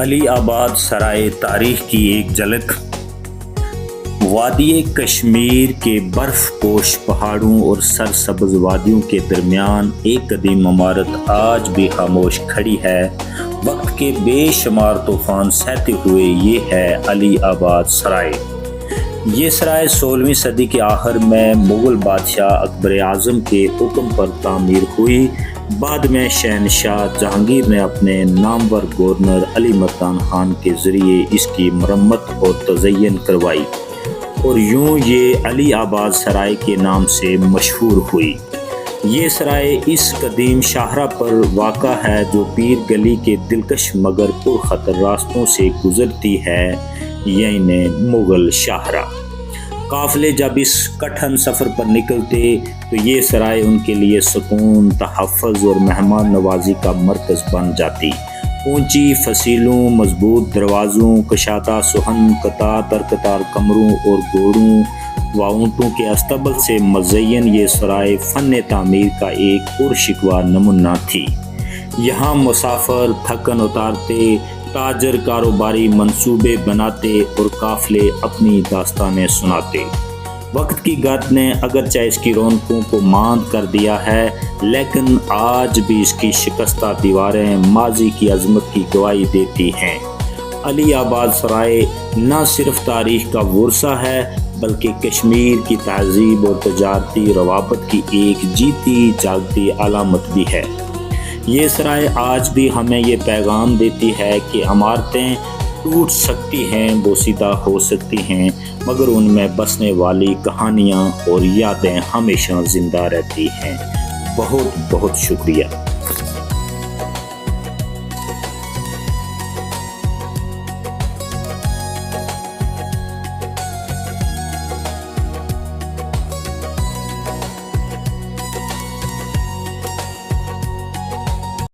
علی آباد سرائے تاریخ کی ایک جھلک۔ وادی کشمیر کے برف پوش پہاڑوں اور سرسبز وادیوں کے درمیان ایک قدیم عمارت آج بھی خاموش کھڑی ہے، وقت کے بے شمار طوفان سہتے ہوئے۔ یہ ہے علی آباد سرائے۔ یہ سرائے 16ویں صدی کے آخر میں مغل بادشاہ اکبر اعظم کے حکم پر تعمیر ہوئی۔ بعد میں شہنشاہ جہانگیر نے اپنے نامور گورنر علی مردان خان کے ذریعے اس کی مرمت اور تزئین کروائی، اور یوں یہ علی آباد سرائے کے نام سے مشہور ہوئی۔ یہ سرائے اس قدیم شاہراہ پر واقع ہے جو پیر گلی کے دلکش مگر پرخطر راستوں سے گزرتی ہے، یعنی مغل شاہراہ۔ قافلے جب اس کٹھن سفر پر نکلتے تو یہ سرائے ان کے لیے سکون، تحفظ اور مہمان نوازی کا مرکز بن جاتی۔ اونچی فصیلوں، مضبوط دروازوں، کشادہ صحن، قطار در قطار کمروں اور گھوڑوں و اونٹوں کے استبل سے مزین یہ سرائے فن تعمیر کا ایک پرشکوہ نمونہ تھی۔ یہاں مسافر تھکن اتارتے، تاجر کاروباری منصوبے بناتے اور قافلے اپنی داستانیں سناتے۔ وقت کی گرد نے اگرچہ اس کی رونقوں کو ماند کر دیا ہے، لیکن آج بھی اس کی شکستہ دیواریں ماضی کی عظمت کی گواہی دیتی ہیں۔ علی آباد سرائے نہ صرف تاریخ کا ورثہ ہے بلکہ کشمیر کی تہذیب اور تجارتی روابط کی ایک جیتی جاگتی علامت بھی ہے۔ یہ سرائے آج بھی ہمیں یہ پیغام دیتی ہے کہ عمارتیں ٹوٹ سکتی ہیں، بوسیدہ ہو سکتی ہیں، مگر ان میں بسنے والی کہانیاں اور یادیں ہمیشہ زندہ رہتی ہیں۔ بہت بہت شکریہ۔